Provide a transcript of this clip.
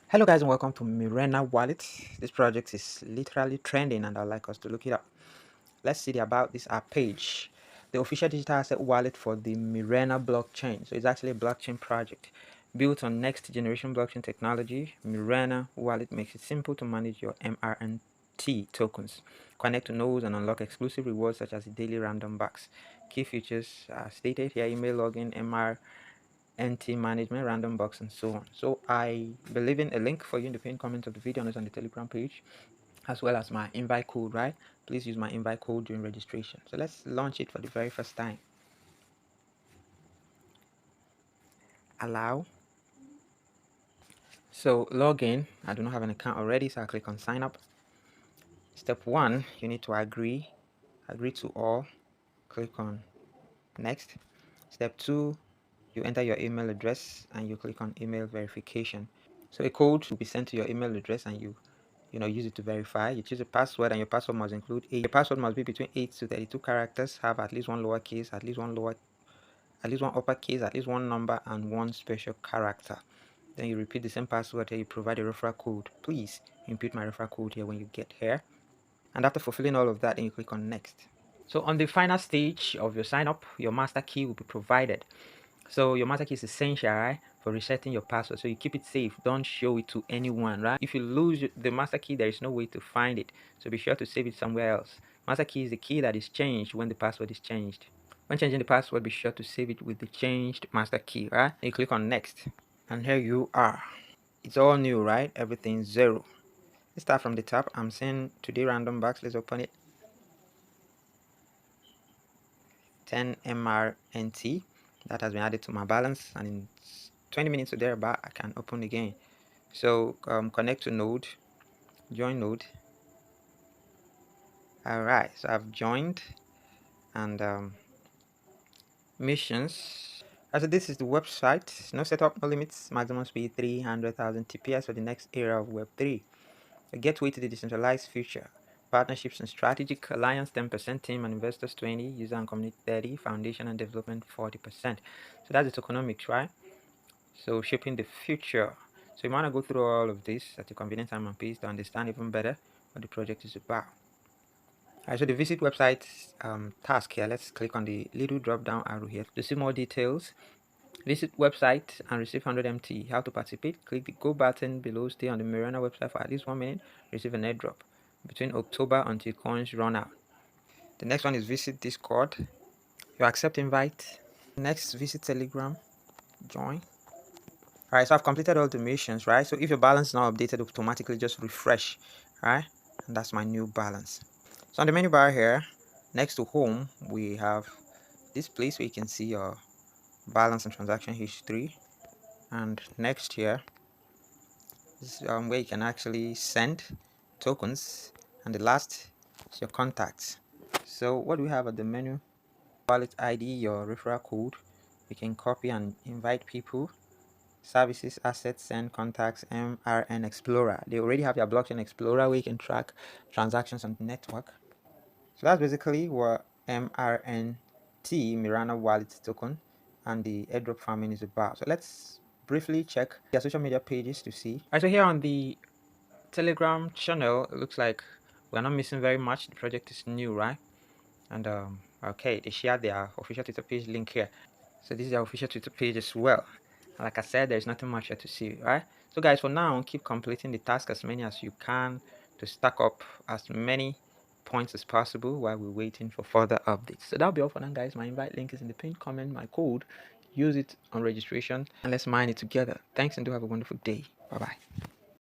Hello guys and welcome to Mirena Wallet. This project is literally trending and I'd like us to look it up. Let's see the about this app page. The official digital asset wallet for the Mirena blockchain. So it's actually a blockchain project built on next generation blockchain technology. Mirena Wallet makes it simple to manage your MRN-T tokens, connect to nodes and unlock exclusive rewards such as the daily random bucks. Key features are stated here: email login, MRN-T Management, random box, and so on. So I will leave in a link for you in the pinned comment of the video and it's on the Telegram page, as well as my invite code, right? Please use my invite code during registration. So let's launch it for the very first time. Allow. So log in. I do not have an account already, so I'll click on sign up. Step 1, you need to agree to all. Click on next. Step 2, you enter your email address and you click on email verification. So a code will be sent to your email address and you use it to verify. You choose a password and your password must include your password must be between 8 to 32 characters, have at least one lowercase, at least one uppercase, at least one number, and one special character. Then you repeat the same password and you provide a referral code. Please input my referral code here when you get here. And after fulfilling all of that, then you click on next. So on the final stage of your sign up, your master key will be provided. So your master key is essential, right, for resetting your password. So you keep it safe. Don't show it to anyone, right? If you lose the master key, there is no way to find it. So be sure to save it somewhere else. Master key is the key that is changed when the password is changed. When changing the password, be sure to save it with the changed master key, right? You click on next. And here you are. It's all new, right? Everything's zero. Let's start from the top. I'm seeing today random box. Let's open it. 10 MRN-T. That has been added to my balance, and in 20 minutes or thereabout I can open again. So connect to node, join node. Alright, so I've joined, and missions. So this is the website. No setup, no limits, maximum speed 300,000 TPS for the next era of Web3. A gateway to the decentralized future. Partnerships and strategic alliance 10%, team and investors 20, user and community 30, foundation and development 40%. So that's the tokenomics, right? So shaping the future. So you want to go through all of this at your convenient time and pace to understand even better what the project is about. Alright, so the visit website task here. Let's click on the little drop down arrow here to see more details. Visit website and receive 100 MT. How to participate? Click the go button below. Stay on the Mirena website for at least 1 minute. Receive an airdrop between October until coins run out. The next one is visit Discord. You accept invite. Next, visit Telegram. Join. Alright, so I've completed all the missions, right? So if your balance is not updated, automatically just refresh, right? And that's my new balance. So on the menu bar here, next to home, we have this place where you can see your balance and transaction history. And next here is where you can actually send tokens. And the last is your contacts. So what do we have at the menu? Wallet ID, your referral code. You can copy and invite people. Services, assets, send, contacts, MRN Explorer. They already have your blockchain explorer where you can track transactions on the network. So that's basically what MRN-T Mirena Wallet token and the airdrop farming is about. So let's briefly check their social media pages to see. Alright, so here on the Telegram channel, it looks like we're not missing very much. The project is new, right? And okay, they share their official Twitter page link here. So this is our official Twitter page as well. Like I said, there's nothing much here to see, right? So guys, for now, keep completing the task as many as you can to stack up as many points as possible while we're waiting for further updates. So that'll be all for now, guys. My invite link is in the pinned comment, my code. Use it on registration and let's mine it together. Thanks and do have a wonderful day. Bye bye.